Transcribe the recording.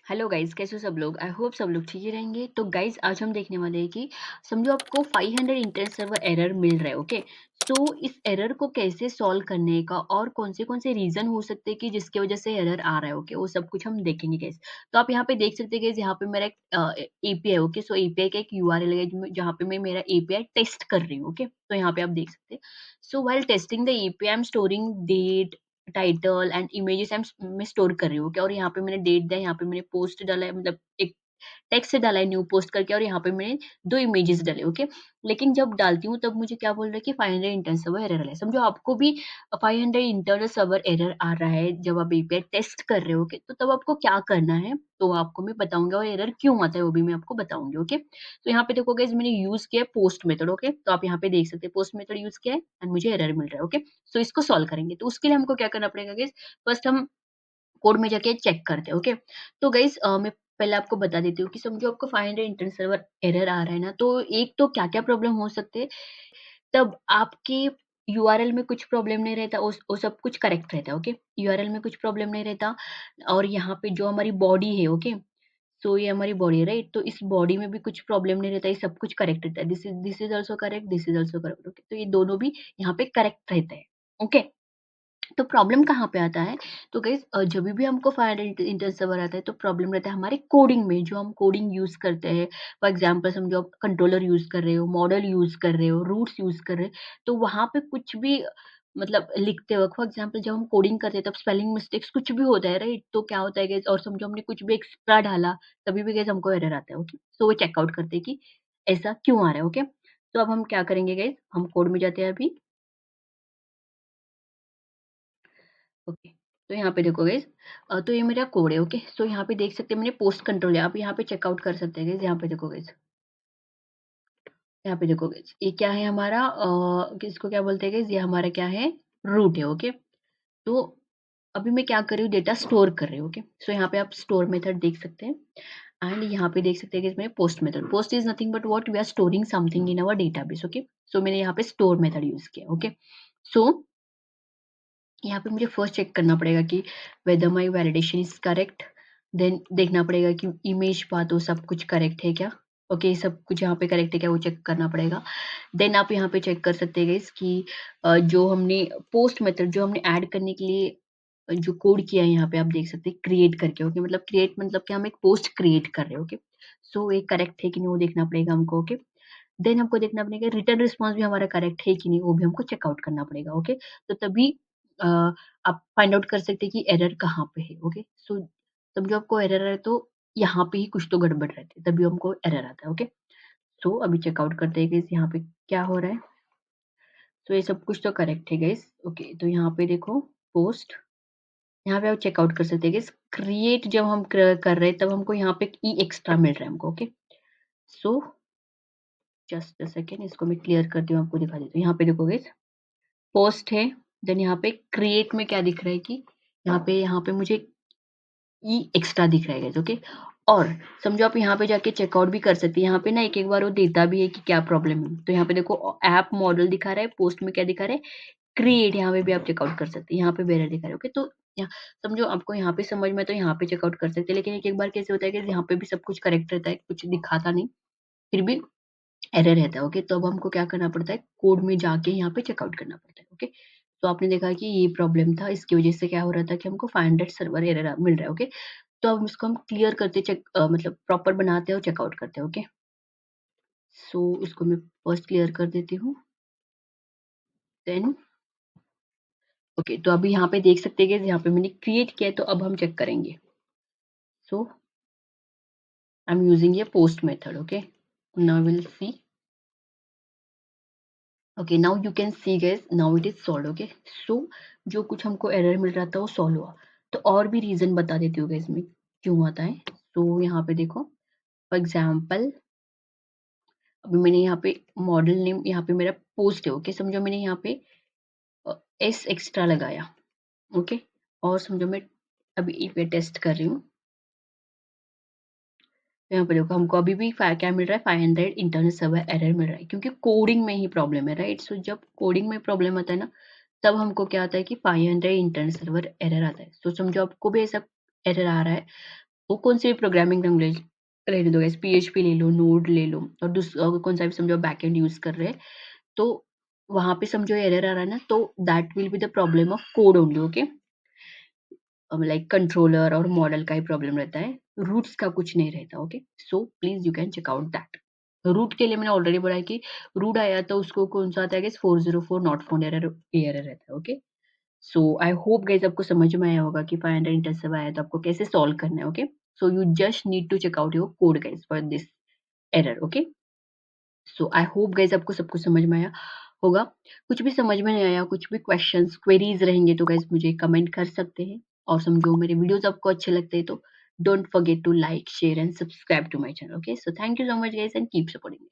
Hello guys, कैसे हो सब लोग? आई होप सब लोग ठीक ही रहेंगे। तो गाइस, आज हम देखने वाले हैं कि समझो आपको 500 इंटरनेट सर्वर एरर मिल रहा है। ओके, सो इस एरर को कैसे सॉल्व करने का और कौन से रीजन हो सकते हैं कि जिसकी वजह से एरर आ रहा है। ओके, वो सब कुछ हम देखेंगे गाइस। तो आप यहाँ पे देख सकते हैं गाइस, यहाँ पे मेरा एक एपीआई। ओके, सो एपीआई का एक यूआरएल है जहाँ पे मैं मेरा एपीआई टेस्ट कर रही हूँ। ओके, तो यहाँ पे आप देख सकते हैं। So while testing the API I am storing date, title and images मैं स्टोर कर रही हूँ। क्या, और यहाँ पे मैंने डेट दिया है, यहाँ पे मैंने पोस्ट डाला है, मतलब एक टेक्स्ट डाला है न्यू पोस्ट करके, और यहाँ पे मैंने 2 इमेजेस डाले। ओके, लेकिन जब डालती हूँ तब मुझे क्या बोल रहा है कि 500 इंटरनल सर्वर एरर है। समझो आपको भी 500 इंटरनल सर्वर एरर आ रहा है जब आप एपीआई टेस्ट कर रहे हो। ओके, तो तब आपको क्या करना है, तो आपको मैं बताऊंगा, और एरर क्यों आता है वो भी मैं आपको बताऊंगी। ओके, तो यहाँ पे देखो गाइस, मैंने यूज किया है पोस्ट मेथड। ओके, तो आप यहाँ पे देख सकते हैं पोस्ट मेथड यूज किया है एंड मुझे एरर मिल रहा है। ओके, सो इसको सॉल्व करेंगे। तो उसके लिए हमको क्या करना पड़ेगा गाइस, फर्स्ट हम कोड में जाके चेक करते हैं। ओके, तो गाइस मैं पहले आपको बता देती हूँ कि समझो आपको 500 इंटरनेट सर्वर एरर आ रहा है ना, तो एक तो क्या-क्या प्रॉब्लम हो सकते हैं, तब आपके यूआरएल में कुछ प्रॉब्लम नहीं रहता, उस वो सब कुछ करेक्ट रहता है। ओके, यूआरएल में कुछ प्रॉब्लम नहीं रहता, और यहाँ पे जो हमारी बॉडी है। ओके, सो ये हमारी बॉडी है, राइट? तो इस बॉडी में भी कुछ प्रॉब्लम नहीं रहता, ये सब कुछ करेक्ट रहता है। This is also correct, this is also correct. Okay, तो ये दोनों भी यहाँ पे करेक्ट रहते हैं। ओके, तो प्रॉब्लम कहाँ पे आता है? तो गाइस जभी भी हमको फायर इंटरेस्ट सवर आता है, तो प्रॉब्लम रहता है हमारे कोडिंग में, जो हम कोडिंग यूज़ करते हैं। फॉर एग्जांपल समझो आप कंट्रोलर यूज़ कर रहे हो, मॉडल यूज़ कर रहे हो, रूट्स यूज़ कर रहे हो, तो वहाँ पे कुछ भी मतलब लिखते वक़्त, फॉर एग्जांपल जब हम कोडिंग करते हैं तब स्पेलिंग मिस्टेक्स कुछ भी होता है, राइट? तो क्या होता है गाइस, और समझो हमने कुछ भी एक्स्ट्रा डाला, तभी भी गाइस हमको एरर आता है। ओके, सो वो चेकआउट करते हैं कि ऐसा क्यों आ रहा है। ओके, तो अब हम क्या करेंगे गाइस, हम कोड में जाते हैं अभी। ओके, तो यहाँ पे देखो गाइस, तो ये मेरा कोड है। ओके, सो यहाँ पे देख सकते हैं मैंने पोस्ट कंट्रोल है, आप यहाँ पे चेकआउट कर सकते हैं गाइस। यहाँ पे देखो गाइस, यहाँ पे देखो गाइस, ये क्या है हमारा, किसको क्या बोलते हैं गाइस, ये हमारा क्या है, रूट है। ओके, तो अभी मैं क्या कर रही हूँ, डेटा स्टोर कर रही हूँ। ओके, सो यहाँ पे आप स्टोर मेथड देख सकते हैं, एंड यहाँ पे देख सकते हैं कि इसमें post method, post is nothing but what we are storing something in our database. Okay, so मैंने यहाँ पे स्टोर मेथड यूज किया। ओके, सो यहाँ पे मुझे फर्स्ट चेक करना पड़ेगा कि whether my validation is correct. Then देखना पड़ेगा कि इमेज पाथ वो सब कुछ करेक्ट है क्या। ओके, सब कुछ यहाँ पे करेक्ट है क्या, वो चेक करना पड़ेगा। देन आप यहाँ पे चेक कर सकते हैं गाइस कि जो हमने पोस्ट मेथड जो हमने ऐड करने के लिए जो कोड किया है, यहाँ पे आप देख सकते हैं क्रिएट करके। ओके, मतलब क्रिएट मतलब कि हम एक पोस्ट क्रिएट कर रहे हैं। ओके, सो ये करेक्ट है कि नहीं वो देखना पड़ेगा हमको। ओके, देन हमको देखना पड़ेगा रिटर्न रिस्पॉन्स भी हमारा करेक्ट है कि नहीं, वो भी हमको चेकआउट करना पड़ेगा। ओके, तो तभी अ, आप फाइंड आउट कर सकते हैं कि एरर कहाँ पे है। ओके, सो तब जब आपको एरर है तो यहाँ पे ही कुछ तो गड़बड़ रहती है, तभी हमको एरर आता है। ओके, सो अभी चेकआउट करते हैं गाइस यहाँ पे क्या हो रहा है। तो ये सब कुछ तो करेक्ट है गाइस। ओके, तो यहाँ पे देखो पोस्ट, यहाँ पे आप चेकआउट कर सकते हैं गाइस। क्रिएट जब हम कर रहे हैं तब हमको यहाँ पे ई एक्स्ट्रा मिल रहा है हमको। Okay, so just a second, इसको मैं क्लियर करती हूँ, आपको दिखा देती हूँ। यहाँ पे देखो गाइस, पोस्ट है, देन यहाँ पे क्रिएट में क्या दिख रहा है कि यहाँ पे मुझे ई एक्स्ट्रा दिख रहा है गाइस। ओके, और समझो आप यहाँ पे जाके चेकआउट भी कर सकते हैं। यहाँ पे ना एक-एक बार वो देता भी है कि क्या प्रॉब्लम है। तो यहाँ पे देखो ऐप मॉडल दिखा रहा है, पोस्ट में क्या दिखा रहा है, क्रिएट, यहाँ पे भी आप चेकआउट कर सकते हैं। यहाँ पे बेरर दिखा रहा है। ओके, तो यहाँ समझो आपको यहाँ पे समझ में, तो यहाँ पे चेकआउट कर सकते हैं। लेकिन एक-एक बार कैसे होता है कि यहाँ पे भी सब कुछ करेक्ट रहता है, कुछ दिखाता नहीं, फिर भी एरर रहता है। ओके, तो अब हमको क्या करना पड़ता है, कोड में जाके यहाँ पे चेकआउट करना पड़ता है। ओके, तो आपने देखा कि ये प्रॉब्लम था, इसकी वजह से क्या हो रहा था कि हमको 500 सर्वर एरर मिल रहा है। ओके, तो अब इसको हम क्लियर करते मतलब प्रॉपर बनाते हैं और चेकआउट करते हैं। ओके, सो इसको मैं फर्स्ट क्लियर कर देती हूँ, देन ओके, तो अभी यहाँ पे देख सकते हैं कि यहाँ पे मैंने क्रिएट किया है, तो अब हम चेक करेंगे। So I am using a post method. Okay, now will see. Okay, now you can see guys, now it is solved. Okay, so जो कुछ हमको एरर मिल रहा था वो सॉल्व हुआ। तो और भी रीजन बता देती हूँ गाइस मैं क्यों आता है। तो यहाँ पे देखो, फॉर एग्जांपल अभी मैंने यहाँ पे मॉडल नेम, यहाँ पे मेरा पोस्ट है। ओके, समझो मैंने यहाँ पे एस एक्स्ट्रा लगाया। ओके, और समझो मैं अभी पे टेस्ट कर रही हूँ, तो यहाँ पे देखो हमको अभी भी क्या मिल रहा है, 500 इंटरनल सर्वर एरर मिल रहा है, क्योंकि कोडिंग में ही प्रॉब्लम है, राइट? सो जब कोडिंग में प्रॉब्लम आता है ना, तब हमको क्या आता है कि 500 इंटरनल सर्वर एरर आता है। तो समझो आपको भी ऐसा एरर आ रहा है, वो कौन सी भी प्रोग्रामिंग लैंग्वेज रहने दो गाइस, पीएचपी ले लो, नोड ले लो और कौन सा भी समझो बैकएंड यूज़ कर रहे हैं, तो वहाँ पे समझो एरर आ रहा है ना, तो that will be the problem of code only, okay? Like controller और मॉडल का ही प्रॉब्लम रहता है, रूट्स का कुछ नहीं रहता, okay? So please you can check out that. Route के लिए मैंने ऑलरेडी बोला है कि रूट आया तो उसको कौन-सा आता है गाइस, 404 नॉट फाउंड एरर, ये एरर रहता है, okay? So I hope guys आपको समझ में आया होगा कि 500 इंटरसेप्ट आया तो आपको कैसे सॉल्व करना है, okay? So you just need to check out your code guys for this error, okay? So I hope guys आपको सब कुछ समझ में आया होगा। कुछ भी समझ में नहीं आया, कुछ भी क्वेश्चंस, क्वेरीज रहेंगे तो गाइस मुझे कमेंट कर सकते हैं। और समझो मेरे वीडियोस आपको अच्छे लगते हैं तो don't forget to like, share and subscribe to my channel, okay? So thank you so much guys and keep supporting me.